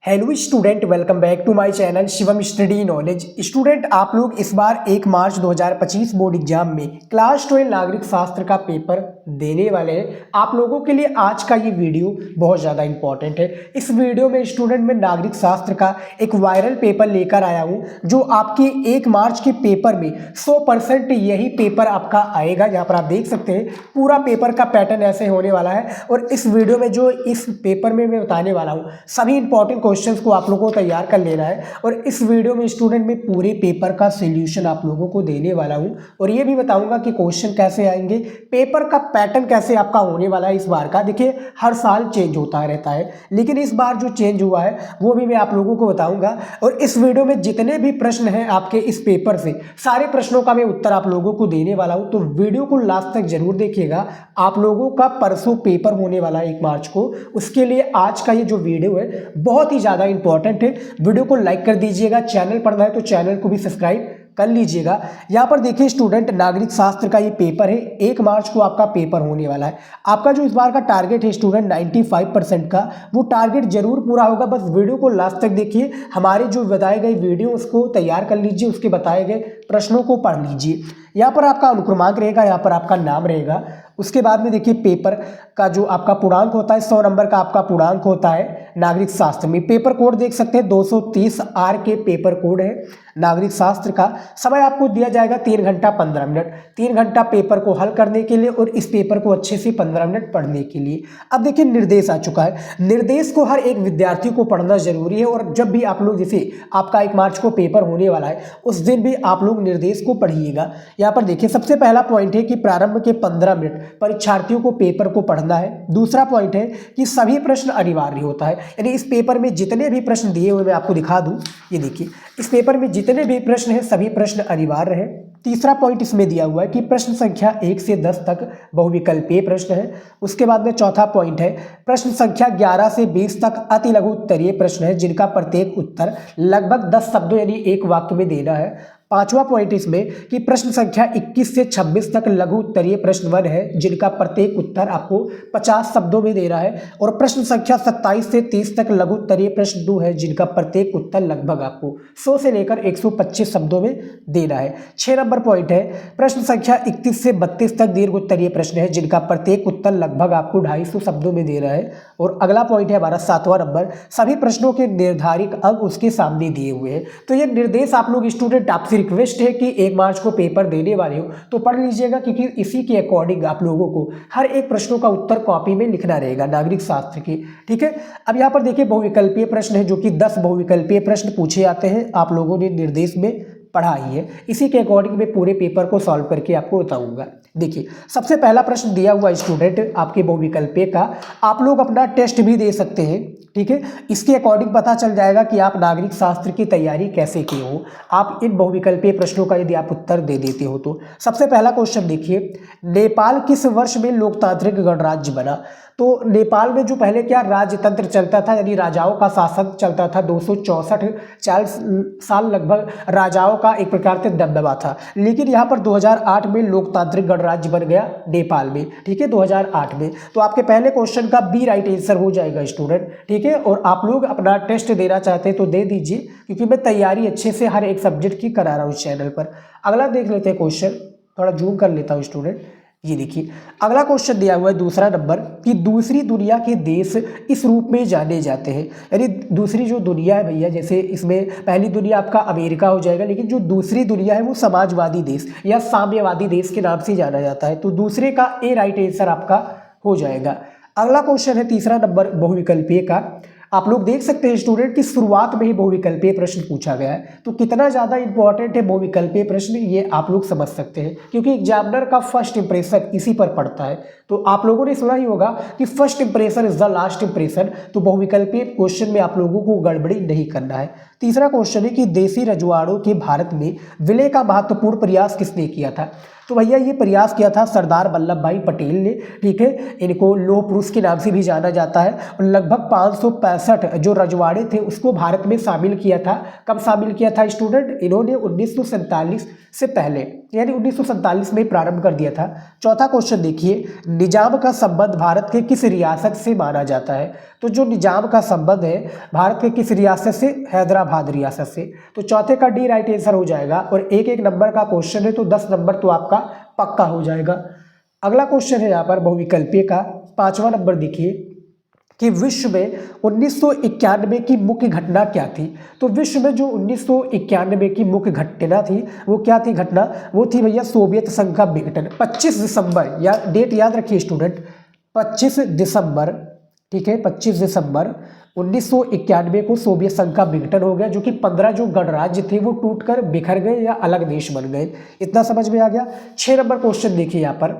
Hello student, welcome back to my channel Shivam study knowledge. Student, आप लोग इस बार 1 मार्च 2025 बोर्ड एग्जाम में क्लास 12 नागरिक शास्त्र का पेपर देने वाले हैं। आप लोगों के लिए आज का ये वीडियो बहुत ज़्यादा इंपॉर्टेंट है। इस वीडियो में स्टूडेंट मैं नागरिक शास्त्र का एक वायरल पेपर लेकर आया हूँ जो आपके 1 मार्च के पेपर में 100% यही पेपर आपका आएगा। यहाँ पर आप देख सकते हैं पूरा पेपर का पैटर्न ऐसे होने वाला है और इस वीडियो में जो इस पेपर में मैं बताने वाला हूँ सभी इंपॉर्टेंट क्वेश्चंस को आप लोगों को तैयार कर लेना है। और इस वीडियो में स्टूडेंट मैं पूरे पेपर का सॉल्यूशन आप लोगों को देने वाला हूं और ये भी बताऊंगा कि क्वेश्चन कैसे आएंगे, पेपर का पैटर्न कैसे आपका होने वाला है। इस बार का देखिए हर साल चेंज होता रहता है, लेकिन इस बार जो चेंज हुआ है वो भी मैं आप लोगों को बताऊंगा। और इस वीडियो में जितने भी प्रश्न हैं आपके इस पेपर से, सारे प्रश्नों का मैं उत्तर आप लोगों को देने वाला हूं, तो वीडियो को लास्ट तक जरूर देखिएगा। आप लोगों का परसों पेपर होने वाला है 1 मार्च को, उसके लिए आज का ये जो वीडियो है बहुत ही ज़्यादा इंपॉर्टेंट है। वीडियो को लाइक कर दीजिएगा, चैनल पर नए तो चैनल को भी सब्सक्राइब कर लीजिएगा। यहाँ पर देखिए स्टूडेंट, नागरिक शास्त्र का ये पेपर है, 1 मार्च को आपका पेपर होने वाला है। आपका जो इस बार का टारगेट है स्टूडेंट 95% का, वो टारगेट जरूर पूरा होगा। बस वीडियो को लास्ट तक देखिए, हमारे जो बताए गए वीडियो उसको तैयार कर लीजिए, उसके बताए गए प्रश्नों को पढ़ लीजिए। यहाँ पर आपका अनुक्रमांक रहेगा, यहाँ पर आपका नाम रहेगा। उसके बाद में देखिए पेपर का जो आपका पूर्णांक होता है 100 नंबर का आपका पूर्णांक होता है नागरिक शास्त्र में। पेपर कोड देख सकते हैं 230 आर के पेपर कोड है नागरिक शास्त्र का। समय आपको दिया जाएगा 3 घंटा 15 मिनट, 3 घंटा पेपर को हल करने के लिए और इस पेपर को अच्छे से 15 मिनट पढ़ने के लिए। अब देखिए निर्देश आ चुका है। निर्देश को हर एक विद्यार्थी को पढ़ना जरूरी है और जब भी आप लोग, जैसे आपका 1 मार्च को पेपर होने वाला है उस दिन भी आप लोग निर्देश को पढ़िएगा। यहाँ पर देखिए सबसे पहला पॉइंट है कि प्रारंभ के 15 मिनट परीक्षार्थियों को पेपर को पढ़ना है। दूसरा पॉइंट है कि सभी प्रश्न अनिवार्य होता है, यानी इस पेपर में जितने भी प्रश्न दिए हुए मैं आपको दिखा दूं, ये देखिए इस पेपर में जितने भी प्रश्न हैं सभी प्रश्न अनिवार्य है। तीसरा पॉइंट इसमें दिया हुआ है कि प्रश्न संख्या 1 से 10 तक बहुविकल्पीय प्रश्न है। उसके बाद में चौथा पॉइंट है प्रश्न संख्या 11 से 20 तक अति लघु उत्तरीय प्रश्न है जिनका प्रत्येक उत्तर लगभग 10 शब्दों यानी एक वाक्य में देना है। पांचवा पॉइंट इसमें कि प्रश्न संख्या 21 से 26 तक लघु उत्तरीय प्रश्न 1 है जिनका प्रत्येक उत्तर आपको 50 शब्दों में देना है। और प्रश्न संख्या 27 से 30 तक लघु उत्तरीय प्रश्न 2 है जिनका प्रत्येक उत्तर लगभग आपको 100 से लेकर 125 शब्दों में देना है। 6 नंबर पॉइंट है प्रश्न संख्या 31 से 32 तक दीर्घ उत्तरीय प्रश्न है जिनका प्रत्येक उत्तर लगभग आपको 250 शब्दों में देना है। और अगला पॉइंट है हमारा 7वां नंबर, सभी प्रश्नों के निर्धारित अंक उसके सामने दिए हुए हैं। तो ये निर्देश आप लोग स्टूडेंट, आपसे रिक्वेस्ट है कि 1 मार्च को पेपर देने वाले हो तो पढ़ लीजिएगा, क्योंकि इसी के अकॉर्डिंग आप लोगों को हर एक प्रश्नों का उत्तर कॉपी में लिखना रहेगा नागरिक शास्त्र की। ठीक है, अब यहाँ पर देखिए बहुविकल्पीय प्रश्न है जो कि 10 बहुविकल्पीय प्रश्न पूछे जाते हैं। आप लोगों ने निर्देश में पढ़ा ही है, इसी के अकॉर्डिंग मैं पूरे पेपर को सॉल्व करके आपको बताऊंगा। देखिए सबसे पहला प्रश्न दिया हुआ स्टूडेंट आपके बहुविकल्पीय का, आप लोग अपना टेस्ट भी दे सकते हैं। ठीक है, इसके अकॉर्डिंग पता चल जाएगा कि आप नागरिक शास्त्र की तैयारी कैसे की हो, आप इन बहुविकल्पीय प्रश्नों का यदि आप उत्तर दे देते हो तो। सबसे पहला क्वेश्चन देखिए, नेपाल किस वर्ष में लोकतांत्रिक गणराज्य बना? तो नेपाल में जो पहले क्या राजतंत्र चलता था, यानी राजाओं का शासन चलता था। 264 साल लगभग राजाओं का एक प्रकार से दबदबा था, लेकिन यहाँ पर 2008 में लोकतांत्रिक गणराज्य बन गया नेपाल में। ठीक है, 2008 में। तो आपके पहले क्वेश्चन का बी राइट आंसर हो जाएगा स्टूडेंट। ठीक है, और आप लोग अपना टेस्ट देना चाहते हैं तो दे दीजिए, क्योंकि मैं तैयारी अच्छे से हर एक सब्जेक्ट की करा रहा हूँ इस चैनल पर। अगला देख लेते हैं क्वेश्चन, थोड़ा जूम कर लेता हूँ स्टूडेंट। ये देखिए अगला क्वेश्चन दिया हुआ है दूसरा नंबर कि दूसरी दुनिया के देश इस रूप में जाने जाते हैं। यानी दूसरी जो दुनिया है भैया, जैसे इसमें पहली दुनिया आपका अमेरिका हो जाएगा, लेकिन जो दूसरी दुनिया है वो समाजवादी देश या साम्यवादी देश के नाम से जाना जाता है। तो दूसरे का ए राइट आंसर आपका हो जाएगा। अगला क्वेश्चन है तीसरा नंबर बहुविकल्पीय का। आप लोग देख सकते हैं स्टूडेंट कि शुरुआत में ही बहुविकल्पीय प्रश्न पूछा गया है, तो कितना ज़्यादा इंपॉर्टेंट है बहुविकल्पीय प्रश्न ये आप लोग समझ सकते हैं, क्योंकि एग्जामिनर का फर्स्ट इंप्रेशन इसी पर पड़ता है। तो आप लोगों ने सुना ही होगा कि first impression is the last impression, तो बहुविकल्पीय क्वेश्चन में आप लोगों को गड़बड़ी नहीं करना है। तीसरा क्वेश्चन है कि देसी रजवाड़ों के भारत में विलय का महत्वपूर्ण प्रयास किसने किया था? तो भैया ये प्रयास किया था सरदार वल्लभ भाई पटेल ने। ठीक है, इनको लौह पुरुष के नाम से भी जाना जाता है। और लगभग 565 जो रजवाड़े थे उसको भारत में शामिल किया था। कब शामिल किया था स्टूडेंट? इन्होंने 1947 से पहले, यानी 1947 में प्रारंभ कर दिया था। चौथा क्वेश्चन देखिए, निजाम का संबंध भारत के किस रियासत से माना जाता है? तो जो निजाम का संबंध है भारत के किस रियासत से? हैदराबाद रियासत से। तो चौथे का डी राइट आंसर हो जाएगा। और एक एक नंबर का क्वेश्चन है तो 10 नंबर तो आपका पक्का हो जाएगा। अगला क्वेश्चन है यहाँ पर बहुविकल्पीय का 5वां नंबर। देखिए कि विश्व में 1991 की मुख्य घटना क्या थी? तो विश्व में जो 1991 की मुख्य घटना थी वो क्या थी घटना? वो थी भैया सोवियत संघ का विघटन। 25 दिसंबर, या डेट याद रखिए स्टूडेंट, 25 दिसंबर, ठीक है, 25 दिसंबर 1991 को सोवियत संघ का विघटन हो गया, जो कि 15 जो गणराज्य थे वो टूटकर बिखर गए या अलग देश बन गए। इतना समझ में आ गया। 6 नंबर क्वेश्चन देखिए यहाँ पर,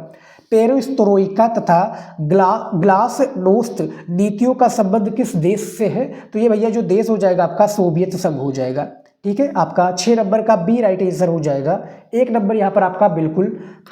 पेरेस्ट्रोइका तथा ग्लासनोस्त नीतियों का संबंध किस देश से है? तो ये भैया जो देश हो जाएगा आपका सोवियत संघ हो जाएगा। ठीक है, आपका 6 नंबर का बी राइट आंसर हो जाएगा। 1 नंबर यहाँ पर आपका बिल्कुल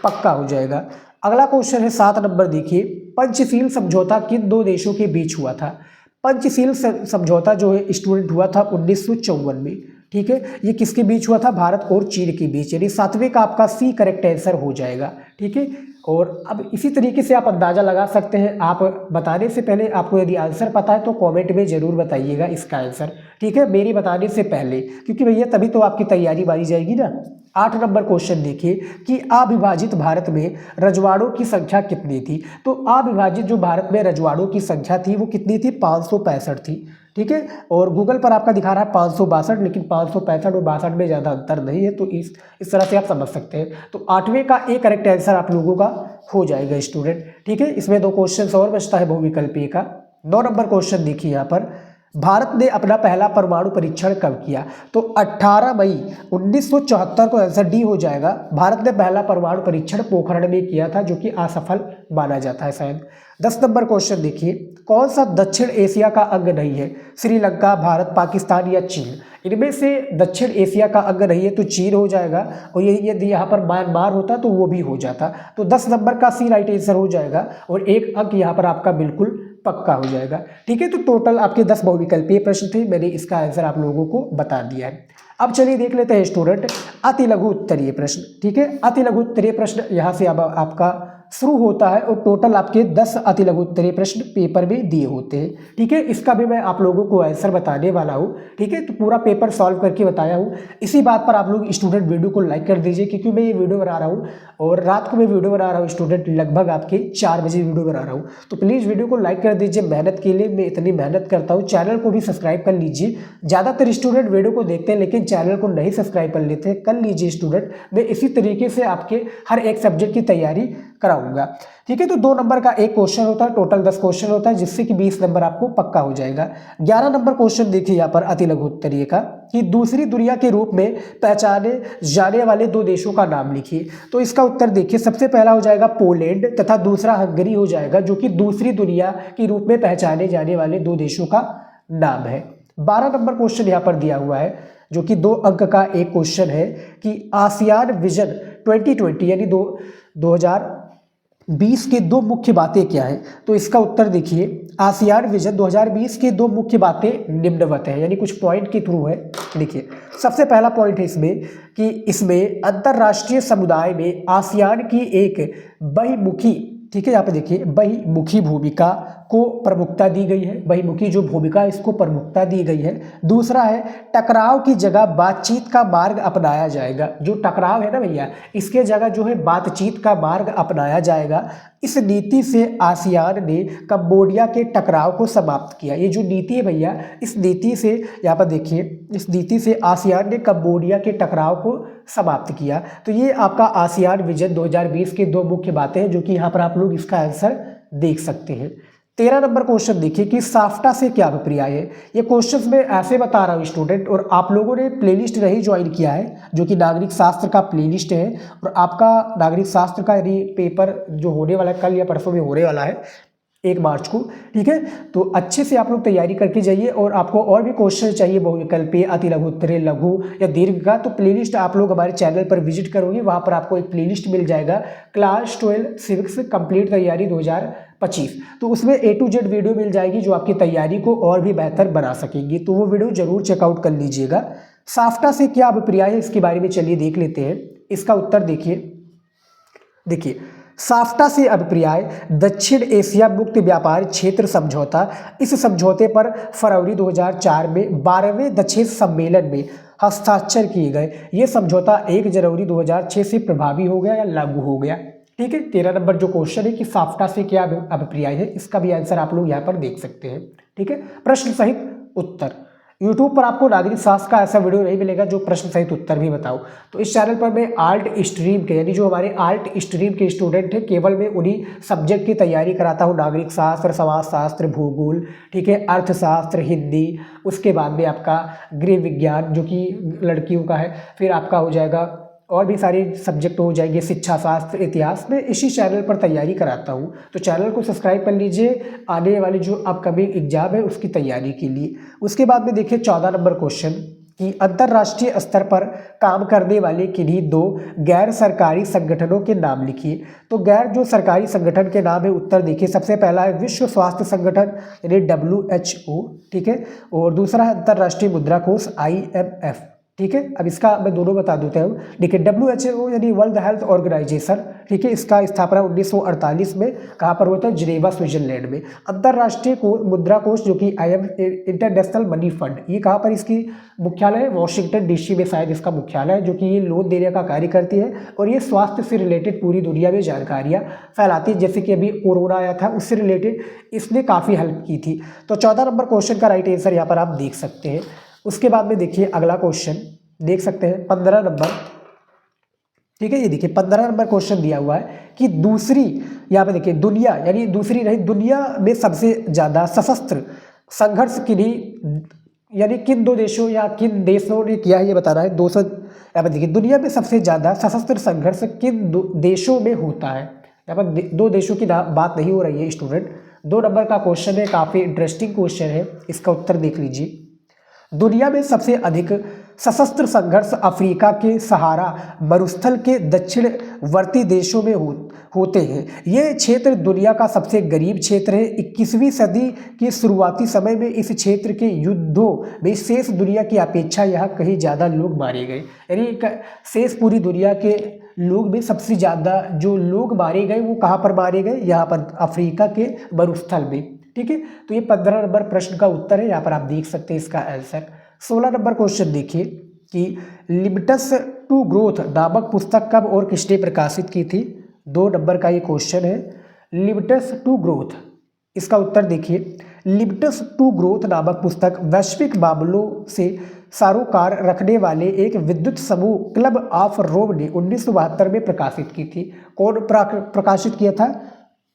पक्का हो जाएगा। अगला क्वेश्चन है 7 नंबर। देखिए पंचशील समझौता किन 2 देशों के बीच हुआ था? पंचशील समझौता जो है स्टूडेंट हुआ था 1954 में। ठीक है, ये किसके बीच हुआ था? भारत और चीन के बीच, यानी 7वें का आपका सी करेक्ट आंसर हो जाएगा। ठीक है, और अब इसी तरीके से आप अंदाज़ा लगा सकते हैं। आप बताने से पहले आपको यदि आंसर पता है तो कमेंट में ज़रूर बताइएगा इसका आंसर। ठीक है, मेरी बताने से पहले, क्योंकि भैया तभी तो आपकी तैयारी मानी जाएगी ना। 8 नंबर क्वेश्चन देखिए कि अविभाजित भारत में रजवाड़ों की संख्या कितनी थी? तो अविभाजित जो भारत में रजवाड़ों की संख्या थी वो कितनी थी? 565 थी। ठीक है, और गूगल पर आपका दिखा रहा है 562, लेकिन 565 और 62 में ज़्यादा अंतर नहीं है। तो इस तरह से आप समझ सकते हैं। तो 8वें का ए करेक्ट आंसर आप लोगों का हो जाएगा स्टूडेंट। ठीक है, इसमें 2 क्वेश्चन और बचता है बहुविकल्पीय का। 9 नंबर क्वेश्चन देखिए यहाँ पर, भारत ने अपना पहला परमाणु परीक्षण कब किया? तो 18 मई 1974 को आंसर डी हो जाएगा। भारत ने पहला परमाणु परीक्षण पोखरण में किया था, जो कि असफल माना जाता है शायद। 10 नंबर क्वेश्चन देखिए, कौन सा दक्षिण एशिया का अंग नहीं है? श्रीलंका, भारत, पाकिस्तान या चीन? इनमें से दक्षिण एशिया का अंग नहीं है तो चीन हो जाएगा। और ये यदि यहाँ पर म्यांमार होता तो वो भी हो जाता। तो 10 नंबर का सी राइट आंसर हो जाएगा और 1 अंक यहाँ पर आपका बिल्कुल पक्का हो जाएगा। ठीक है, तो टोटल आपके 10 बहुविकल्पीय प्रश्न थे। मैंने इसका आंसर आप लोगों को बता दिया है। अब चलिए देख लेते हैं स्टूडेंट अति लघु उत्तरीय प्रश्न। ठीक है, अति लघु उत्तरीय प्रश्न यहाँ से अब आपका शुरू होता है और टोटल आपके 10 अति लघु उत्तरीय प्रश्न पेपर में दिए होते हैं। ठीक है, इसका भी मैं आप लोगों को आंसर बताने वाला हूँ। ठीक है, तो पूरा पेपर सॉल्व करके बताया हूँ। इसी बात पर आप लोग स्टूडेंट वीडियो को लाइक कर दीजिए, क्योंकि मैं ये वीडियो बना रहा हूँ और रात को मैं वीडियो बना रहा हूँ स्टूडेंट, लगभग आपके 4 बजे वीडियो बना रहा हूँ। तो प्लीज़ वीडियो को लाइक कर दीजिए। मेहनत के लिए मैं इतनी मेहनत करता हूँ। चैनल को भी सब्सक्राइब कर लीजिए। ज़्यादातर स्टूडेंट वीडियो को देखते हैं लेकिन चैनल को नहीं सब्सक्राइब कर लेते हैं, कर लीजिए स्टूडेंट। मैं इसी तरीके से आपके हर एक सब्जेक्ट की तैयारी कराऊंगा। ठीक है, तो 2 नंबर का एक क्वेश्चन होता है, टोटल 10 क्वेश्चन होता है, जिससे कि 20 नंबर आपको पक्का हो जाएगा। 11 नंबर क्वेश्चन देखिए यहाँ पर अति लघु उत्तरीय का, कि दूसरी दुनिया के रूप में पहचाने जाने वाले 2 देशों का नाम लिखिए। तो इसका उत्तर देखिए, सबसे पहला हो जाएगा पोलैंड तथा दूसरा हंगरी हो जाएगा, जो कि दूसरी दुनिया के रूप में पहचाने जाने वाले 2 देशों का नाम है। 12 नंबर क्वेश्चन यहाँ पर दिया हुआ है, जो कि 2 अंक का एक क्वेश्चन है कि आसियान विजन 2020 यानी 2020 के 2 मुख्य बातें क्या है? तो इसका उत्तर देखिए, आसियान विजन 2020 के 2 मुख्य बातें निम्नवत है, यानी कुछ पॉइंट के थ्रू है। देखिए, सबसे पहला पॉइंट है इसमें कि इसमें अंतर्राष्ट्रीय समुदाय में आसियान की एक बहुमुखी, ठीक है, यहाँ पे देखिए, बहुमुखी भूमिका को प्रमुखता दी गई है। बहुमुखी जो भूमिका है इसको प्रमुखता दी गई है। दूसरा है टकराव की जगह बातचीत का मार्ग अपनाया जाएगा। जो टकराव है ना भैया, इसके जगह जो है बातचीत का मार्ग अपनाया जाएगा। इस नीति से आसियान ने कंबोडिया के टकराव को समाप्त किया। ये जो नीति है भैया, इस नीति से यहाँ पर देखिए, इस नीति से आसियान ने कंबोडिया के टकराव को समाप्त किया। तो ये आपका आसियान विजन 2020 के 2 मुख्य बातें हैं, जो कि यहाँ पर आप लोग इसका आंसर देख सकते हैं। 13 नंबर क्वेश्चन देखिए कि साफ्टा से क्या अभिप्राय है। ये क्वेश्चंस मैं ऐसे बता रहा हूँ स्टूडेंट, और आप लोगों ने प्लेलिस्ट नहीं ज्वाइन किया है, जो कि नागरिक शास्त्र का प्लेलिस्ट है। और आपका नागरिक शास्त्र का यदि पेपर जो होने वाला है कल या परसों में होने वाला है 1 मार्च को, ठीक है, तो अच्छे से आप लोग तैयारी करके जाइए। और आपको और भी क्वेश्चन चाहिए बहुविकल्पीय, अति लघु उत्तरीय, लघु या दीर्घ का, तो प्लेलिस्ट आप लोग हमारे चैनल पर विजिट करोगे, वहाँ पर आपको एक प्लेलिस्ट मिल जाएगा, क्लास 12 सिविक्स कंप्लीट तैयारी 2025। तो उसमें A to Z वीडियो मिल जाएगी, जो आपकी तैयारी को और भी बेहतर बना सकेंगी। तो वो वीडियो जरूर चेकआउट कर लीजिएगा। साफ्टा से क्या अभिप्राय है, इसके बारे में चलिए देख लेते हैं। इसका उत्तर देखिए, साफ्टा से अभिप्राय दक्षिण एशिया मुक्त व्यापार क्षेत्र समझौता। इस समझौते पर फरवरी 2004 में 12वें दक्षिण सम्मेलन में हस्ताक्षर किए गए। ये समझौता 1 जनवरी 2006 से प्रभावी हो गया या लागू हो गया। ठीक है, 13 नंबर जो क्वेश्चन है कि साफ्टा से क्या अभिप्राय है, इसका भी आंसर आप लोग यहाँ पर देख सकते हैं। ठीक है, प्रश्न सहित उत्तर। यूट्यूब पर आपको नागरिक शास्त्र का ऐसा वीडियो नहीं मिलेगा जो प्रश्न सहित उत्तर भी बताओ। तो इस चैनल पर मैं आर्ट स्ट्रीम के, यानी जो हमारे आर्ट स्ट्रीम के स्टूडेंट हैं, केवल मैं उन्हीं सब्जेक्ट की तैयारी कराता हूँ। नागरिक शास्त्र, समाजशास्त्र, भूगोल, ठीक है, अर्थशास्त्र, हिंदी, उसके बाद में आपका गृह विज्ञान जो कि लड़कियों का है, फिर आपका हो जाएगा और भी सारे सब्जेक्ट हो जाएंगे, शिक्षा शास्त्र, इतिहास में इसी चैनल पर तैयारी कराता हूँ। तो चैनल को सब्सक्राइब कर लीजिए आने वाली जो अपकमिंग एग्जाम है उसकी तैयारी के लिए। उसके बाद में देखिए 14 नंबर क्वेश्चन कि अंतर्राष्ट्रीय स्तर पर काम करने वाले किन्हीं 2 गैर सरकारी संगठनों के नाम लिखिए। तो गैर जो सरकारी संगठन के नाम है, उत्तर देखिए। सबसे पहला है विश्व स्वास्थ्य संगठन यानी WHO, ठीक है, और दूसरा है अंतर्राष्ट्रीय मुद्रा कोष IMF। ठीक है, अब इसका मैं दोनों बता देता हूँ। देखिए WHO यानी वर्ल्ड हेल्थ ऑर्गेनाइजेशन, ठीक है, इसका स्थापना 1948 में कहाँ पर हुआ था, जिनेवा स्विट्जरलैंड में। अंतर्राष्ट्रीय मुद्रा कोष जो कि इंटरनेशनल मनी फंड, ये कहाँ पर इसकी मुख्यालय है, वॉशिंगटन DC में शायद इसका मुख्यालय है, जो कि ये लोन देने का कार्य करती है और ये स्वास्थ्य से रिलेटेड पूरी दुनिया में जानकारियाँ फैलाती है। जैसे कि अभी कोरोना आया था, उससे रिलेटेड इसने काफ़ी हेल्प की थी। तो 14 नंबर क्वेश्चन का राइट आंसर यहाँ पर आप देख सकते हैं। उसके बाद में देखिए अगला क्वेश्चन देख सकते हैं 15 नंबर। ठीक है, ये देखिए 15 नंबर क्वेश्चन दिया हुआ है कि दूसरी, यहाँ पे देखिए दुनिया, यानी दूसरी नहीं, दुनिया में सबसे ज़्यादा सशस्त्र संघर्ष किन्हीं, यानी किन 2 देशों या किन देशों ने किया है, ये बताना है। 200, यहाँ पर देखिए दुनिया में सबसे ज़्यादा सशस्त्र संघर्ष किन देशों में होता है। यहाँ पर 2 देशों की बात नहीं हो रही है स्टूडेंट। 2 नंबर का क्वेश्चन है, काफ़ी इंटरेस्टिंग क्वेश्चन है, इसका उत्तर देख लीजिए। दुनिया में सबसे अधिक सशस्त्र संघर्ष अफ्रीका के सहारा मरुस्थल के दक्षिणवर्ती देशों में होते हैं। ये क्षेत्र दुनिया का सबसे गरीब क्षेत्र है। 21वीं सदी के शुरुआती समय में इस क्षेत्र के युद्धों में शेष दुनिया की अपेक्षा यहाँ कहीं ज़्यादा लोग मारे गए। यानी शेष पूरी दुनिया के लोग में सबसे ज़्यादा जो लोग मारे गए वो कहाँ पर मारे गए, यहाँ पर अफ्रीका के मरुस्थल में। ठीक है, तो ये 15 नंबर प्रश्न का उत्तर है, यहाँ पर आप देख सकते हैं इसका आंसर। 16 नंबर क्वेश्चन देखिए कि लिमिट्स टू ग्रोथ नामक पुस्तक कब और किसने प्रकाशित की थी। 2 नंबर का ये क्वेश्चन है, लिमिट्स टू ग्रोथ, इसका उत्तर देखिए। लिमिट्स टू ग्रोथ नामक पुस्तक वैश्विक मामलों से सरोकार रखने वाले एक विद्युत समूह क्लब ऑफ रोम ने 1972 में प्रकाशित की थी। कौन प्रकाशित किया था,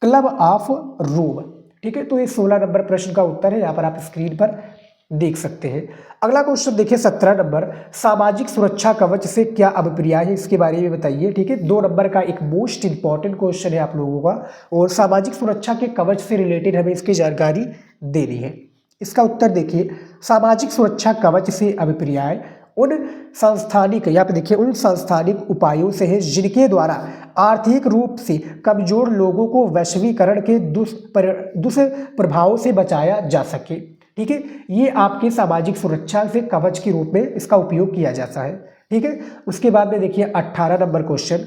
क्लब ऑफ रोम। ठीक है, तो ये 16 नंबर प्रश्न का उत्तर है, यहाँ पर आप स्क्रीन पर देख सकते हैं। अगला क्वेश्चन देखिए 17 नंबर, सामाजिक सुरक्षा कवच से क्या अभिप्राय है, इसके बारे में बताइए। ठीक है, 2 नंबर का एक मोस्ट इंपॉर्टेंट क्वेश्चन है आप लोगों का, और सामाजिक सुरक्षा के कवच से रिलेटेड हमें इसकी जानकारी देनी है। इसका उत्तर देखिए, सामाजिक सुरक्षा कवच से अभिप्राय उन संस्थानिक, यहाँ पे देखिए, उन संस्थानिक उपायों से है जिनके द्वारा आर्थिक रूप से कमजोर लोगों को वैश्वीकरण के दुष्प्रभावों से बचाया जा सके। ठीक है, ये आपके सामाजिक सुरक्षा से कवच के रूप में इसका उपयोग किया जाता है। ठीक है, उसके बाद में देखिए 18 नंबर क्वेश्चन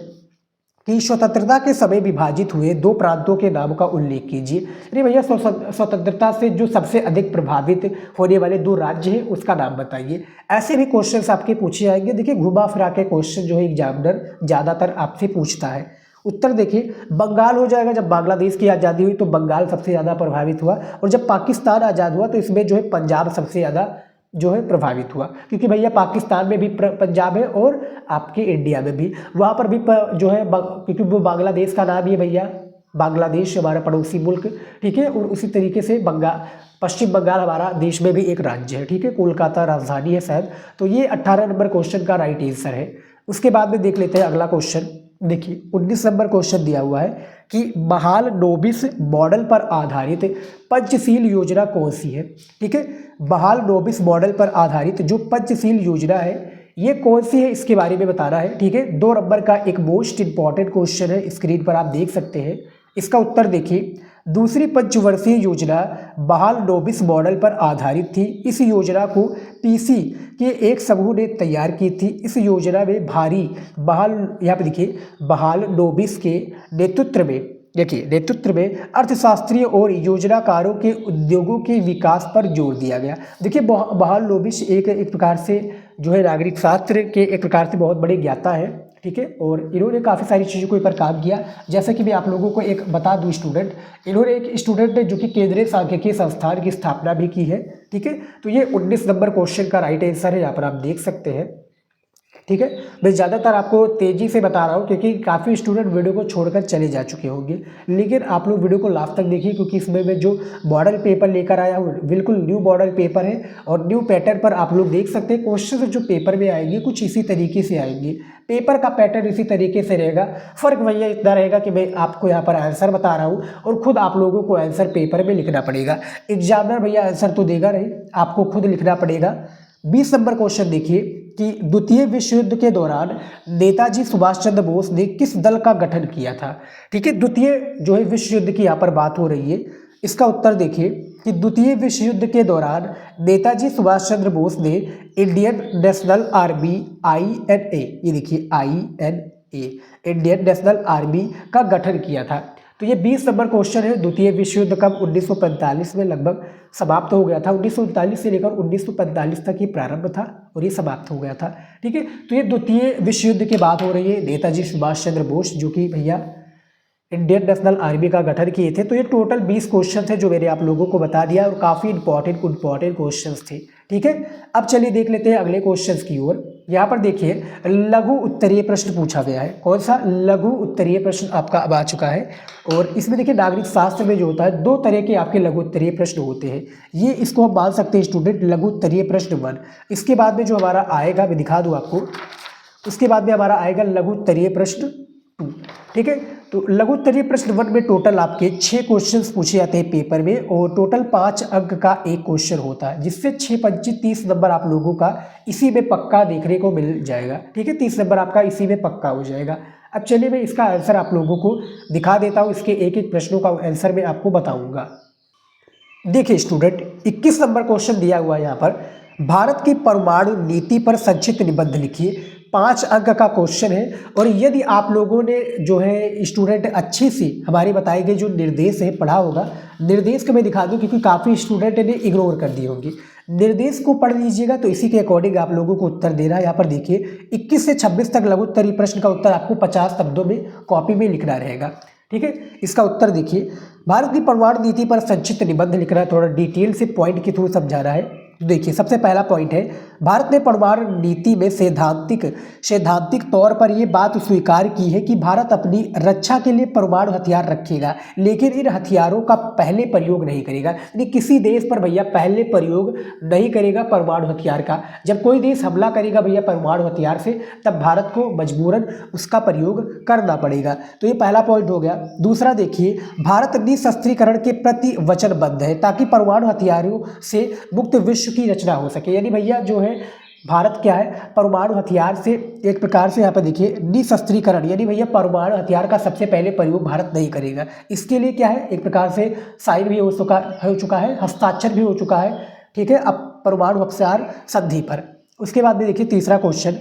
कि स्वतंत्रता के समय विभाजित हुए 2 प्रांतों के नाम का उल्लेख कीजिए। अरे भैया, स्वतंत्रता से जो सबसे अधिक प्रभावित होने वाले 2 राज्य हैं उसका नाम बताइए। ऐसे भी क्वेश्चंस आपके पूछे जाएंगे। देखिए घुमा फिरा के क्वेश्चन जो है एग्जामिनर ज़्यादातर आपसे पूछता है। उत्तर देखिए, बंगाल हो जाएगा। जब बांग्लादेश की आज़ादी हुई तो बंगाल सबसे ज़्यादा प्रभावित हुआ, और जब पाकिस्तान आज़ाद हुआ तो इसमें जो है पंजाब सबसे ज़्यादा जो है प्रभावित हुआ, क्योंकि भैया पाकिस्तान में भी पंजाब है और आपके इंडिया में भी, वहाँ पर भी जो है, क्योंकि वो बांग्लादेश का नाम ही है भैया, बांग्लादेश हमारा पड़ोसी मुल्क। ठीक है, और उसी तरीके से पश्चिम बंगाल हमारा देश में भी एक राज्य है। ठीक है, कोलकाता राजधानी है शायद। तो ये 18 नंबर क्वेश्चन का राइट आंसर है। उसके बाद में देख लेते हैं अगला क्वेश्चन। देखिए 19 नंबर क्वेश्चन दिया हुआ है कि महालनोबिस मॉडल पर आधारित पंचशील योजना कौन सी है। ठीक है, महालनोबिस मॉडल पर आधारित जो पंचशील योजना है ये कौन सी है, इसके बारे में बताना है। ठीक है, 2 नंबर का एक मोस्ट इंपॉर्टेंट क्वेश्चन है, स्क्रीन पर आप देख सकते हैं। इसका उत्तर देखिए, दूसरी पंचवर्षीय योजना महालनोबिस मॉडल पर आधारित थी। इस योजना को पीसी के एक समूह ने तैयार की थी। इस योजना में भारी बहाल, यहाँ पे देखिए बहाल नोबिस के नेतृत्व में अर्थशास्त्रियों और योजनाकारों के उद्योगों के विकास पर जोर दिया गया। देखिए बहाल नोबिस एक प्रकार से जो है नागरिक शास्त्र के एक प्रकार से बहुत बड़े ज्ञाता है, ठीक है, और इन्होंने काफ़ी सारी चीज़ों के ऊपर काम किया। जैसे कि मैं आप लोगों को एक बता दूं स्टूडेंट, इन्होंने एक स्टूडेंट जो कि केंद्रीय सांख्यिकी संस्थान की स्थापना भी की है, ठीक है। तो ये 19 नंबर क्वेश्चन का राइट आंसर है, यहाँ पर आप देख सकते हैं, ठीक है। मैं ज़्यादातर आपको तेज़ी से बता रहा हूँ क्योंकि काफ़ी स्टूडेंट वीडियो को छोड़कर चले जा चुके होंगे, लेकिन आप लोग वीडियो को लास्ट तक देखिए क्योंकि इसमें मैं जो मॉडल पेपर लेकर आया हूँ बिल्कुल न्यू मॉडल पेपर है और न्यू पैटर्न पर आप लोग देख सकते हैं। क्वेश्चन जो पेपर में आएंगे कुछ इसी तरीके से आएंगे, पेपर का पैटर्न इसी तरीके से रहेगा। फ़र्क भैया इतना रहेगा कि मैं आपको यहाँ पर आंसर बता रहा हूँ और खुद आप लोगों को आंसर पेपर में लिखना पड़ेगा। एग्जामिनर भैया आंसर तो देगा नहीं, आपको खुद लिखना पड़ेगा। 20 नंबर क्वेश्चन देखिए कि द्वितीय विश्व युद्ध के दौरान नेताजी सुभाष चंद्र बोस ने किस दल का गठन किया था, ठीक है। द्वितीय जो है विश्व युद्ध की यहाँ पर बात हो रही है, इसका उत्तर देखिए कि द्वितीय विश्व युद्ध के दौरान नेताजी सुभाष चंद्र बोस ने इंडियन नेशनल आर्मी INA, ये देखिए INA, इंडियन नेशनल आर्मी का गठन किया था। तो ये 20 नंबर क्वेश्चन है। द्वितीय विश्व युद्ध कब 1945 में लगभग समाप्त हो गया था। 1939 से लेकर 1945 तक ये प्रारंभ था और ये समाप्त हो गया था, ठीक है। तो ये द्वितीय विश्व युद्ध की बात हो रही है। नेताजी सुभाष चंद्र बोस जो कि भैया इंडियन नेशनल आर्मी का गठन किए थे। तो ये टोटल 20 क्वेश्चन थे जो मैंने आप लोगों को बता दिया और काफ़ी इंपॉर्टेंट क्वेश्चंस थे, ठीक है। अब चलिए देख लेते हैं अगले क्वेश्चंस की ओर। यहाँ पर देखिए लघु उत्तरीय प्रश्न पूछा गया है। कौन सा लघु उत्तरीय प्रश्न आपका अब आ चुका है और इसमें देखिए नागरिक शास्त्र में जो होता है 2 तरह के आपके लघु उत्तरीय प्रश्न होते हैं। ये इसको हम मान सकते हैं स्टूडेंट लघु उत्तरीय प्रश्न 1। इसके बाद में जो हमारा आएगा मैं दिखा दूँ आपको, उसके बाद में हमारा आएगा लघु उत्तरीय प्रश्न 2, ठीक है। तो लघु उत्तरीय प्रश्न 1 में टोटल आपके 6 क्वेश्चंस पूछे जाते हैं पेपर में और टोटल 5 अंक का एक क्वेश्चन होता है, जिससे 6 पंचे 30 नंबर आप लोगों का इसी में पक्का देखने को मिल जाएगा, ठीक है। 30 नंबर आपका इसी में पक्का हो जाएगा। अब चलिए मैं इसका आंसर आप लोगों को दिखा देता हूँ, इसके एक एक प्रश्नों का आंसर मैं आपको बताऊँगा। देखिए स्टूडेंट 21 नंबर क्वेश्चन दिया हुआ है यहाँ पर, भारत की परमाणु नीति पर संक्षिप्त निबंध लिखिए। 5 अंक का क्वेश्चन है और यदि आप लोगों ने जो है स्टूडेंट अच्छी सी हमारी बताई गई जो निर्देश है पढ़ा होगा, निर्देश को मैं दिखा दूं क्योंकि काफ़ी स्टूडेंट ने इग्नोर कर दिए होंगे। निर्देश को पढ़ लीजिएगा तो इसी के अकॉर्डिंग आप लोगों को उत्तर देना है। यहाँ पर देखिए 21 से 26 तक लघु उत्तरीय प्रश्न का उत्तर आपको 50 शब्दों में कॉपी में लिखना रहेगा, ठीक है। इसका उत्तर देखिए, भारत की परमाणु नीति पर संक्षिप्त निबंध लिखना है, थोड़ा डिटेल से पॉइंट के थ्रू समझाना है। देखिए सबसे पहला पॉइंट है, भारत ने परमाणु नीति में सैद्धांतिक तौर पर यह बात स्वीकार की है कि भारत अपनी रक्षा के लिए परमाणु हथियार रखेगा, लेकिन इन हथियारों का पहले प्रयोग नहीं करेगा। यानी किसी देश पर भैया पहले प्रयोग नहीं करेगा परमाणु हथियार का। जब कोई देश हमला करेगा भैया परमाणु हथियार से, तब भारत को मजबूरन उसका प्रयोग करना पड़ेगा। तो ये पहला पॉइंट हो गया। दूसरा देखिए, भारत निशस्त्रीकरण के प्रति वचनबद्ध है ताकि परमाणु हथियारों से मुक्त विश्व की रचना हो सके। यानी भैया जो है भारत क्या है, परमाणु हथियार से एक प्रकार से यहाँ पर देखिए निशस्त्रीकरण, यानी भैया परमाणु हथियार का सबसे पहले प्रयोग भारत नहीं करेगा। इसके लिए क्या है, एक प्रकार से साइन भी हो चुका है, हस्ताक्षर भी हो चुका है, ठीक है, अब परमाणु हथियार संधि पर। उसके बाद में देखिए तीसरा क्वेश्चन,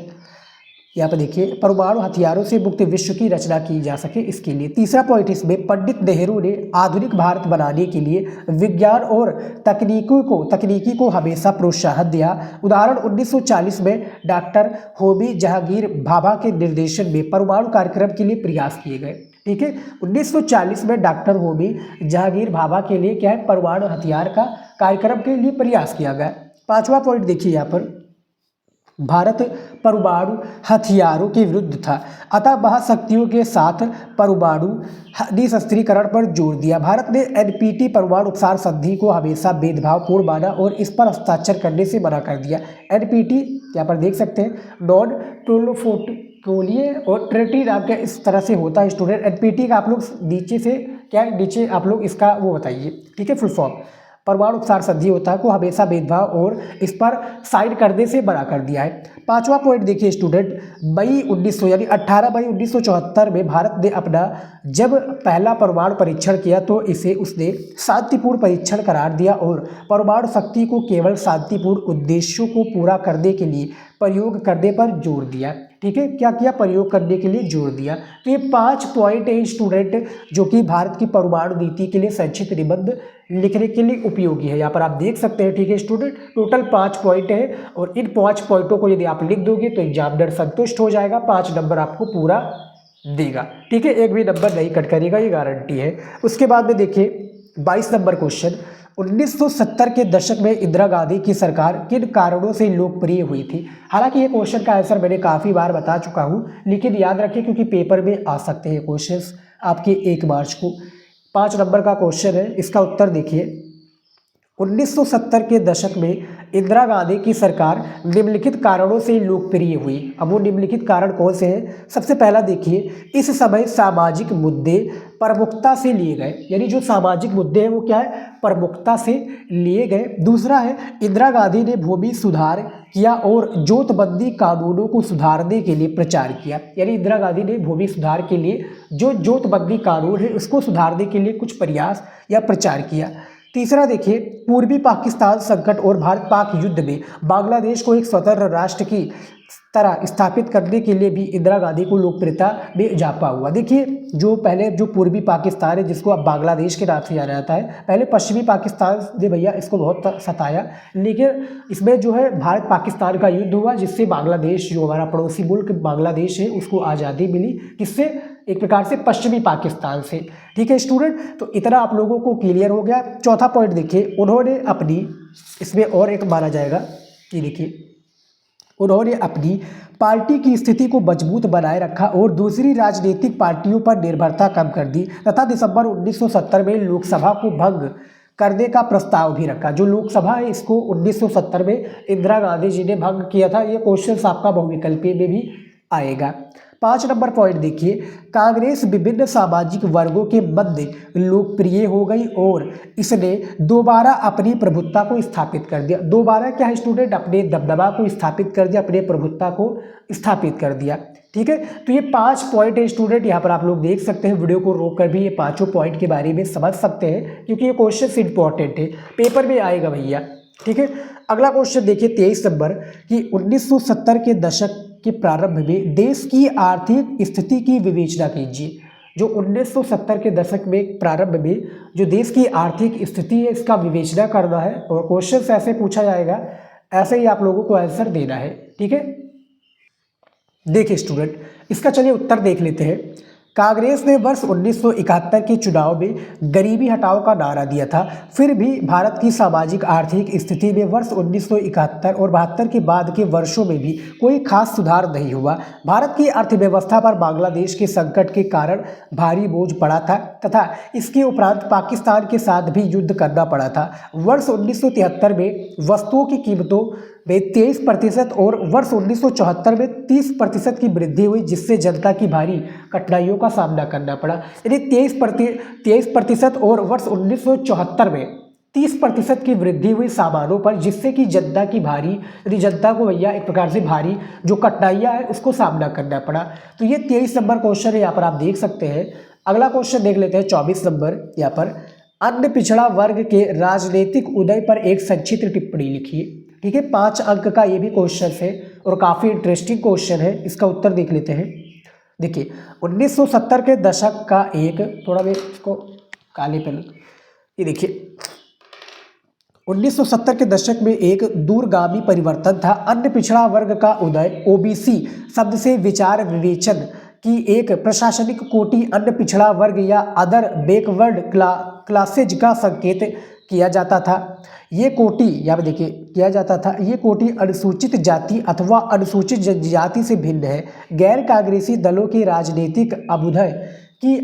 यहाँ पर देखिए परमाणु हथियारों से मुक्त विश्व की रचना की जा सके, इसके लिए तीसरा पॉइंट इसमें, पंडित नेहरू ने आधुनिक भारत बनाने के लिए विज्ञान और तकनीकी को हमेशा प्रोत्साहन दिया। उदाहरण 1940 में डॉक्टर होमी जहांगीर भाभा के निर्देशन में परमाणु कार्यक्रम के लिए प्रयास किए गए, ठीक है। 1940 में डॉक्टर होमी जहांगीर भाभा के लिए क्या है, परमाणु हथियार का कार्यक्रम के लिए प्रयास किया गया। पांचवा पॉइंट देखिए यहाँ पर, भारत परमाणु हथियारों के विरुद्ध था, अतः महाशक्तियों के साथ परमाणु निशस्त्रीकरण पर जोर दिया। भारत ने NPT परमाणु उपसार संधि को हमेशा भेदभावपूर्ण माना और इस पर हस्ताक्षर करने से मना कर दिया। NPT यहाँ पर देख सकते हैं, नॉन प्रोलिफेरेशन और ट्रेटी नाम का इस तरह से होता है स्टूडेंट। NPT का आप लोग नीचे से क्या नीचे आप लोग इसका वो बताइए, ठीक है, फुल फॉर्म। परमाणु उपसार संधि होता है को हमेशा भेदभाव और इस पर साइन करने से मना कर दिया है। पांचवा पॉइंट देखिए स्टूडेंट, मई 1900 यानी 18 मई 1974 में भारत ने अपना जब पहला परमाणु परीक्षण किया तो इसे उसने शांतिपूर्ण परीक्षण करार दिया और परमाणु शक्ति को केवल शांतिपूर्ण उद्देश्यों को पूरा करने के लिए प्रयोग करने पर जोर दिया। ठीक है, क्या किया, प्रयोग करने के लिए जोर दिया। तो ये 5 पॉइंट है स्टूडेंट जो कि भारत की परमाणु नीति के लिए संक्षिप्त निबंध लिखने के लिए उपयोगी है। यहाँ पर आप देख सकते हैं। ठीक है स्टूडेंट, टोटल 5 पॉइंट है और इन 5 पॉइंटों को यदि आप लिख दोगे तो एग्जामिनर संतुष्ट हो जाएगा, 5 नंबर आपको पूरा देगा। ठीक है, एक भी नंबर नहीं कट करेगा, ये गारंटी है। उसके बाद में देखिए 22 नंबर क्वेश्चन, 1970 के दशक में इंदिरा गांधी की सरकार किन कारणों से लोकप्रिय हुई थी। हालांकि ये क्वेश्चन का आंसर मैंने काफ़ी बार बता चुका हूँ, लेकिन याद रखिए क्योंकि पेपर में आ सकते हैं क्वेश्चंस आपके 1 मार्च को। 5 नंबर का क्वेश्चन है, इसका उत्तर देखिए। 1970 के दशक में इंदिरा गांधी की सरकार निम्नलिखित कारणों से लोकप्रिय हुई। अब वो निम्नलिखित कारण कौन से हैं? सबसे पहला देखिए, इस समय सामाजिक मुद्दे प्रमुखता से लिए गए, यानी जो सामाजिक मुद्दे हैं वो क्या है, प्रमुखता से लिए गए। दूसरा है, इंदिरा गांधी ने भूमि सुधार किया और जोतबंदी कानूनों को सुधारने के लिए प्रचार किया, यानी इंदिरा गांधी ने भूमि सुधार के लिए जो जोतबंदी कानून है उसको सुधारने के लिए कुछ प्रयास या प्रचार किया। तीसरा देखिए, पूर्वी पाकिस्तान संकट और भारत पाक युद्ध में बांग्लादेश को एक स्वतंत्र राष्ट्र की तरह स्थापित करने के लिए भी इंदिरा गांधी को लोकप्रियता में इजाफा हुआ। देखिए जो पहले जो पूर्वी पाकिस्तान है जिसको अब बांग्लादेश के नाम से जाना जाता है, पहले पश्चिमी पाकिस्तान ने भैया इसको बहुत सताया, लेकिन इसमें जो है भारत पाकिस्तान का युद्ध हुआ जिससे बांग्लादेश जो हमारा पड़ोसी मुल्क बांग्लादेश है उसको आज़ादी मिली, किससे, एक प्रकार से पश्चिमी पाकिस्तान से। ठीक है स्टूडेंट, तो इतना आप लोगों को क्लियर हो गया। चौथा पॉइंट देखिए, उन्होंने अपनी, इसमें और एक माना जाएगा कि देखिए उन्होंने अपनी पार्टी की स्थिति को मजबूत बनाए रखा और दूसरी राजनीतिक पार्टियों पर निर्भरता कम कर दी तथा दिसंबर 1970 में लोकसभा को भंग करने का प्रस्ताव भी रखा। जो लोकसभा है इसको 1970 में इंदिरा गांधी जी ने भंग किया था। ये क्वेश्चन आपका बहुविकल्पीय में भी आएगा। 5 नंबर पॉइंट देखिए, कांग्रेस विभिन्न सामाजिक वर्गों के मध्य लोकप्रिय हो गई और इसने दोबारा अपनी प्रभुत्ता को स्थापित कर दिया। दोबारा क्या है स्टूडेंट, अपने दबदबा को स्थापित कर दिया, अपने प्रभुत्ता को स्थापित कर दिया। ठीक है, तो ये 5 पॉइंट है स्टूडेंट, यहाँ पर आप लोग देख सकते हैं, वीडियो को रोक कर भी ये 5 पॉइंट के बारे में समझ सकते हैं क्योंकि ये क्वेश्चन इंपॉर्टेंट है, पेपर में आएगा भैया। ठीक है, अगला क्वेश्चन देखिए 23 नंबर कि 1970 के दशक के प्रारंभ में देश की आर्थिक स्थिति की विवेचना कीजिए। जो 1970 के दशक में प्रारंभ में जो देश की आर्थिक स्थिति है इसका विवेचना करना है और क्वेश्चन ऐसे पूछा जाएगा, ऐसे ही आप लोगों को आंसर देना है। ठीक है, देखिए स्टूडेंट इसका चलिए उत्तर देख लेते हैं। कांग्रेस ने वर्ष 1971 के चुनाव में गरीबी हटाओ का नारा दिया था, फिर भी भारत की सामाजिक आर्थिक स्थिति में वर्ष 1971 और 72 के बाद के वर्षों में भी कोई खास सुधार नहीं हुआ। भारत की अर्थव्यवस्था पर बांग्लादेश के संकट के कारण भारी बोझ पड़ा था तथा इसके उपरांत पाकिस्तान के साथ भी युद्ध करना पड़ा था। वर्ष 1973 में वस्तुओं की कीमतों में 23% और वर्ष 1974 में 30% की वृद्धि हुई जिससे जनता की भारी कठिनाइयों का सामना करना पड़ा। यानी 23% और वर्ष 1974 में 30% की वृद्धि हुई सामानों पर जिससे कि जनता की भारी, यदि जनता को भैया एक प्रकार से भारी जो कठिनाइयाँ है उसको सामना करना पड़ा। तो ये 23 नंबर क्वेश्चन है, यहाँ पर आप देख सकते हैं। अगला क्वेश्चन देख लेते हैं 24 नंबर, यहाँ पर अन्य पिछड़ा वर्ग के राजनीतिक उदय पर एक संक्षिप्त टिप्पणी लिखिए। ठीक है, 5 अंक का ये भी क्वेश्चन है और काफ़ी इंटरेस्टिंग क्वेश्चन है। इसका उत्तर देख लेते हैं। देखिए 1970 के दशक का एक, थोड़ा मैं इसको काले पेन, ये देखिए 1970 के दशक में एक दूरगामी परिवर्तन था। अन्य पिछड़ा वर्ग का उदय ओबीसी शब्द से विचार विवेचन की एक प्रशासनिक कोटि अन्य पिछड़ा वर्ग या अदर बैकवर्ड क्लासेज का संकेत किया जाता था। ये कोटि, यहाँ पे देखिए किया जाता था, ये कोटि अनुसूचित जाति अथवा अनुसूचित जनजाति से भिन्न है। गैर कांग्रेसी दलों की राजनीतिक अभ्युदय की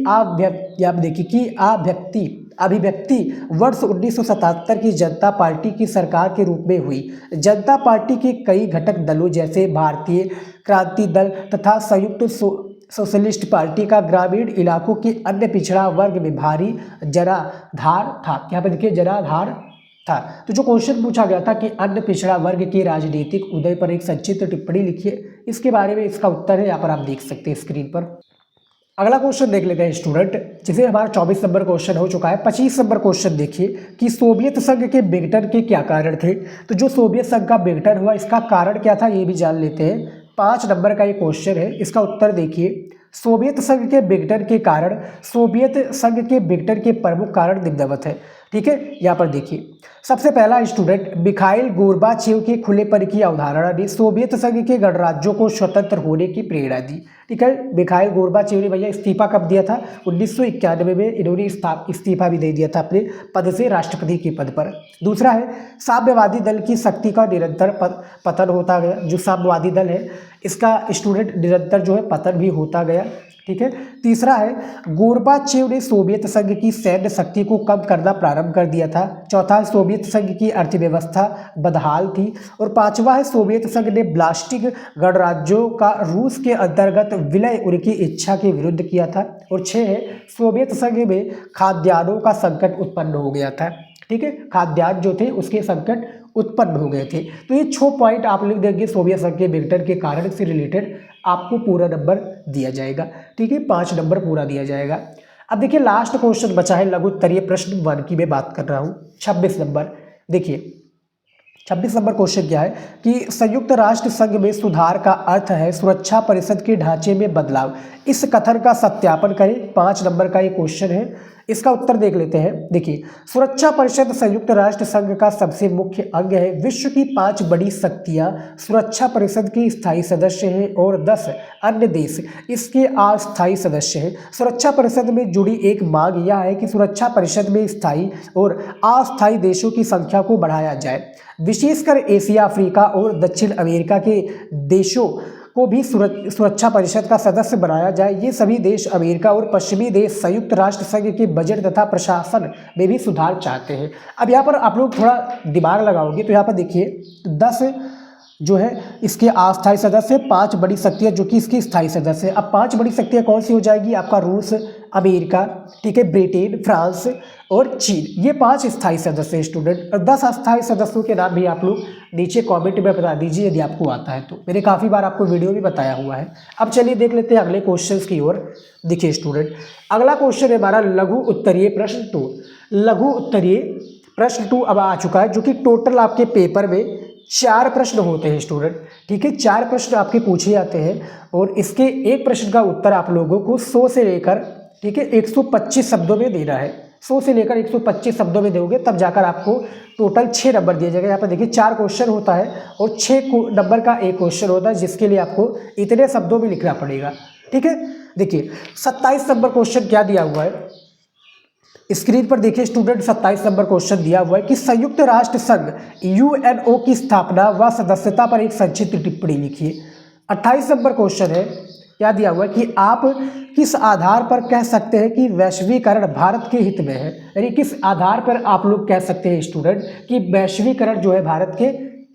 अभिव्यक्ति वर्ष 1977 की जनता पार्टी की सरकार के रूप में हुई। जनता पार्टी के कई घटक दलों जैसे भारतीय क्रांति दल तथा संयुक्त सोशलिस्ट पार्टी का ग्रामीण इलाकों के अन्य पिछड़ा वर्ग में भारी जनाधार था। यहाँ पे देखिए जनाधार था। तो जो क्वेश्चन पूछा गया था कि अन्य पिछड़ा वर्ग के राजनीतिक उदय पर एक संक्षिप्त टिप्पणी लिखिए, इसके बारे में इसका उत्तर है यहाँ पर आप देख सकते हैं स्क्रीन पर। अगला क्वेश्चन देख लेते हैं स्टूडेंट, जिसे हमारा 24 नंबर क्वेश्चन हो चुका है। 25 नंबर क्वेश्चन देखिए कि सोवियत संघ के विघटन के क्या कारण थे। तो जो सोवियत संघ का विघटन हुआ, इसका कारण क्या था ये भी जान लेते हैं। 5 नंबर का ये क्वेश्चन है, इसका उत्तर देखिए। सोवियत संघ के विघटन के कारण, सोवियत संघ के विघटन के प्रमुख कारण निम्नवत है। ठीक है, यहाँ पर देखिए सबसे पहला स्टूडेंट, मिखाइल गोर्बाचेव के खुलेपन की अवधारणा ने सोवियत संघ के गणराज्यों को स्वतंत्र होने की प्रेरणा दी। ठीक है, मिखाइल गोर्बाचेव ने भैया इस्तीफा कब दिया था? 1991 में इन्होंने इस्तीफा भी दे दिया था अपने पद से, राष्ट्रपति के पद पर। दूसरा है, साम्यवादी दल की शक्ति का निरंतर पतन होता गया। जो साम्यवादी दल है इसका स्टूडेंट निरंतर जो है पतन भी होता गया। ठीक है, तीसरा है, गोर्बाचेव ने सोवियत संघ की सैन्य शक्ति को कम करना प्रारंभ कर दिया था। चौथा, सोवियत संघ की अर्थव्यवस्था बदहाल थी। और पांचवा है, सोवियत संघ ने ब्लास्टिक गणराज्यों का रूस के अंतर्गत विलय उनकी इच्छा के विरुद्ध किया था। और 6 है, सोवियत संघ में खाद्यान्नों का संकट उत्पन्न हो गया था। ठीक है, खाद्यान्न जो थे उसके संकट उत्पन्न हो गए थे। तो ये 6 पॉइंट आप लिख देंगे, सोवियत संघ के विघटन के कारण से रिलेटेड आपको पूरा नंबर दिया जाएगा। ठीक है, 5 नंबर पूरा दिया जाएगा। अब देखिए लास्ट क्वेश्चन बचा है लघु उत्तरीय प्रश्न 1 की मैं बात कर रहा हूँ। 26 नंबर देखिए, 26 नंबर क्वेश्चन क्या है कि संयुक्त राष्ट्र संघ में सुधार का अर्थ है सुरक्षा परिषद के ढांचे में बदलाव। इस कथन का सत्यापन करें। 5 नंबर का ये क्वेश्चन है, इसका उत्तर देख लेते हैं। देखिए, सुरक्षा परिषद संयुक्त राष्ट्र संघ का सबसे मुख्य अंग है। विश्व की 5 बड़ी शक्तियां सुरक्षा परिषद के स्थायी सदस्य हैं और 10 अन्य देश इसके अस्थायी सदस्य हैं। सुरक्षा परिषद में जुड़ी एक मांग यह है कि सुरक्षा परिषद में स्थायी और अस्थायी देशों की संख्या को बढ़ाया जाए, विशेषकर एशिया, अफ्रीका और दक्षिण अमेरिका के देशों को भी सुरक्षा परिषद का सदस्य बनाया जाए। ये सभी देश अमेरिका और पश्चिमी देश संयुक्त राष्ट्र संघ के बजट तथा प्रशासन में भी सुधार चाहते हैं। अब यहाँ पर आप लोग थोड़ा दिमाग लगाओगे तो यहाँ पर देखिए 10 जो है इसके अस्थायी सदस्य, 5 बड़ी शक्तियाँ जो कि इसकी स्थायी सदस्य है। अब 5 बड़ी शक्तियाँ कौन सी हो जाएगी? आपका रूस, अमेरिका, ठीक है, ब्रिटेन, फ्रांस और चीन, ये 5 स्थायी सदस्य हैं स्टूडेंट। और 10 अस्थायी सदस्यों के नाम भी आप लोग नीचे कमेंट में बता दीजिए यदि आपको आता है तो। मैंने काफ़ी बार आपको वीडियो भी बताया हुआ है। अब चलिए देख लेते हैं अगले क्वेश्चन की ओर। देखिए स्टूडेंट, अगला क्वेश्चन है हमारा लघु उत्तरीय प्रश्न 2। लघु उत्तरीय प्रश्न 2 अब आ चुका है, जो कि टोटल आपके पेपर में 4 प्रश्न होते हैं स्टूडेंट। ठीक है, 4 प्रश्न आपके पूछे जाते हैं और इसके एक प्रश्न का उत्तर आप लोगों को 100 से लेकर, ठीक है, 125 शब्दों में देना है। 100 से लेकर 125 शब्दों में दोगे तब जाकर आपको टोटल 6 नंबर दिया जाएगा। यहाँ पर देखिए 4 क्वेश्चन होता है और 6 नंबर का एक क्वेश्चन होता है, जिसके लिए आपको इतने शब्दों में लिखना पड़ेगा। ठीक है, देखिए 27 नंबर क्वेश्चन क्या दिया हुआ है स्क्रीन पर देखिए स्टूडेंट। 27 नंबर क्वेश्चन दिया हुआ है कि संयुक्त राष्ट्र संघ यूएनओ की स्थापना व सदस्यता पर एक संक्षिप्त टिप्पणी लिखिए। 28 नंबर क्वेश्चन है, क्या दिया हुआ है कि आप किस आधार पर कह सकते हैं कि वैश्वीकरण भारत के हित में है। यानी किस आधार पर आप लोग कह सकते हैं स्टूडेंट कि वैश्वीकरण जो है भारत के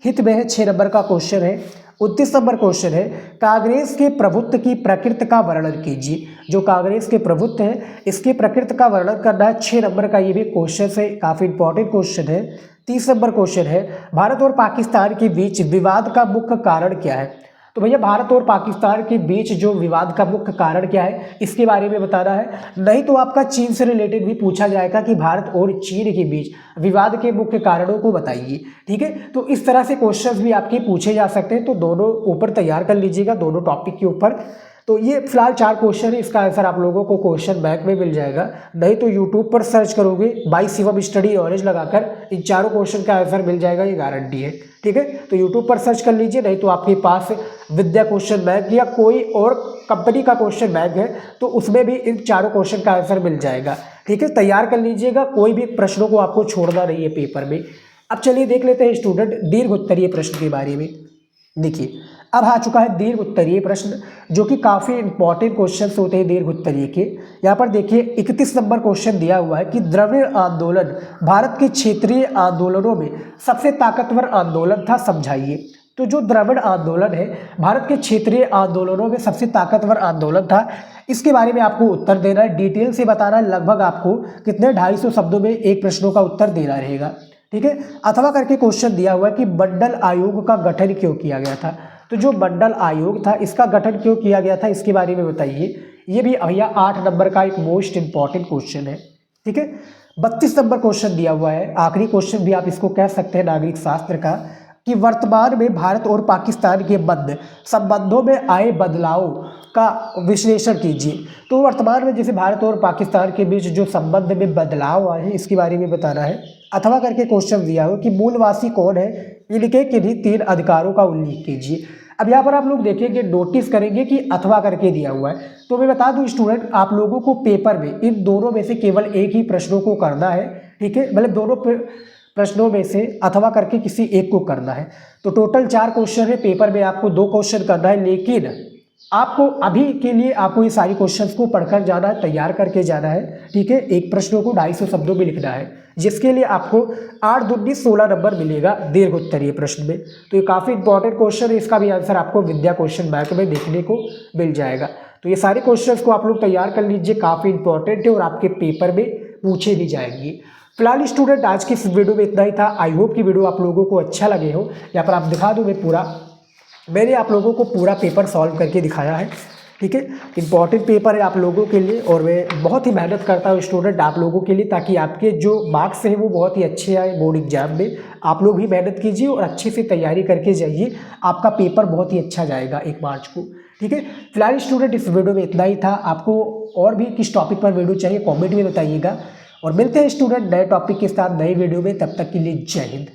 हित में है। 6 नंबर का क्वेश्चन है। 29 नंबर क्वेश्चन है, कांग्रेस के प्रभुत्व की प्रकृति का वर्णन कीजिए। जो कांग्रेस के प्रभुत्व है इसके प्रकृति का वर्णन करना है। 6 नंबर का ये भी क्वेश्चन है, काफ़ी इंपॉर्टेंट क्वेश्चन है। 30 नंबर क्वेश्चन है, भारत और पाकिस्तान के बीच विवाद का मुख्य कारण क्या है। तो भैया भारत और पाकिस्तान के बीच जो विवाद का मुख्य कारण क्या है इसके बारे में बताना है। नहीं तो आपका चीन से रिलेटेड भी पूछा जाएगा कि भारत और चीन के बीच विवाद के मुख्य कारणों को बताइए। ठीक है, तो इस तरह से क्वेश्चंस भी आपके पूछे जा सकते हैं, तो दोनों ऊपर तैयार कर लीजिएगा, दोनों टॉपिक के ऊपर। तो ये फिलहाल 4 क्वेश्चन है, इसका आंसर आप लोगों को क्वेश्चन बैंक में मिल जाएगा। नहीं तो यूट्यूब पर सर्च करोगे बाई शिवम स्टडी नॉलेज लगाकर इन 4 क्वेश्चन का आंसर मिल जाएगा, ये गारंटी है। ठीक है, तो यूट्यूब पर सर्च कर लीजिए। नहीं तो आपके पास विद्या क्वेश्चन बैंक या कोई और कंपनी का क्वेश्चन बैंक है तो उसमें भी इन 4 क्वेश्चन का आंसर मिल जाएगा। ठीक है, तैयार कर लीजिएगा, कोई भी प्रश्नों को आपको छोड़ना नहीं है पेपर में। अब चलिए देख लेते हैं स्टूडेंट दीर्घ उत्तरीय प्रश्न के बारे में। देखिए अब आ चुका है दीर्घ उत्तरीय प्रश्न, जो कि काफ़ी इंपॉर्टेंट क्वेश्चन होते हैं दीर्घ उत्तरीय के। यहाँ पर देखिए 31 नंबर क्वेश्चन दिया हुआ है कि द्रविड़ आंदोलन भारत के क्षेत्रीय आंदोलनों में सबसे ताकतवर आंदोलन था, समझाइए। तो जो द्रविड़ आंदोलन है भारत के क्षेत्रीय आंदोलनों में सबसे ताकतवर आंदोलन था, इसके बारे में आपको उत्तर देना है, डिटेल से बताना है। लगभग आपको कितने 250 शब्दों में एक प्रश्नों का उत्तर देना रहेगा। ठीक है। अथवा करके क्वेश्चन दिया हुआ है कि मंडल आयोग का गठन क्यों किया गया था। तो जो मंडल आयोग था इसका गठन क्यों किया गया था इसके बारे में बताइए। ये भी भैया 8 नंबर का एक मोस्ट इंपॉर्टेंट क्वेश्चन है। ठीक है। 32 नंबर क्वेश्चन दिया हुआ है, आखिरी क्वेश्चन भी आप इसको कह सकते हैं नागरिक शास्त्र का, कि वर्तमान में भारत और पाकिस्तान के मध्य संबंधों में आए बदलाव का विश्लेषण कीजिए। तो वर्तमान में जैसे भारत और पाकिस्तान के बीच जो संबंध में बदलाव आए हैं इसके बारे में बताना है। अथवा करके क्वेश्चन दिया हो कि मूलवासी कौन है, इनके किन्हीं 3 अधिकारों का उल्लेख कीजिए। अब यहाँ पर आप लोग देखेंगे, नोटिस करेंगे कि अथवा करके दिया हुआ है। तो मैं बता दूं स्टूडेंट, आप लोगों को पेपर में इन दोनों में से केवल एक ही प्रश्नों को करना है। ठीक है, मतलब दोनों प्रश्नों में से अथवा करके किसी एक को करना है। तो टोटल 4 क्वेश्चन है, पेपर में आपको 2 क्वेश्चन करना है, लेकिन आपको अभी के लिए आपको ये सारी क्वेश्चंस को पढ़कर जाना है, तैयार करके जाना है। ठीक है, एक प्रश्नों को 250 शब्दों में लिखना है, जिसके लिए आपको 8 दूनी 16 नंबर मिलेगा दीर्घ उत्तरीय प्रश्न में। तो ये काफ़ी इंपॉर्टेंट क्वेश्चन है, इसका भी आंसर आपको विद्या क्वेश्चन बैंक में देखने को मिल जाएगा। तो ये सारे क्वेश्चंस को आप लोग तैयार कर लीजिए, काफ़ी इंपॉर्टेंट है और आपके पेपर में पूछे भी जाएंगे। फिलहाल स्टूडेंट आज की इस वीडियो में इतना ही था। आई होप कि वीडियो आप लोगों को अच्छा लगे हो। यहाँ पर आप दिखा दूँ मैंने आप लोगों को पूरा पेपर सॉल्व करके दिखाया है। ठीक है, इंपॉर्टेंट पेपर है आप लोगों के लिए और मैं बहुत ही मेहनत करता हूँ स्टूडेंट आप लोगों के लिए, ताकि आपके जो मार्क्स हैं वो बहुत ही अच्छे आए बोर्ड एग्जाम में। आप लोग भी मेहनत कीजिए और अच्छे से तैयारी करके जाइए, आपका पेपर बहुत ही अच्छा जाएगा 1 मार्च को। ठीक है, फिलहाल स्टूडेंट इस वीडियो में इतना ही था। आपको और भी किस टॉपिक पर वीडियो चाहिए कॉमेंट में बताइएगा, और मिलते हैं स्टूडेंट नए टॉपिक के साथ नए वीडियो में। तब तक के लिए जय हिंद।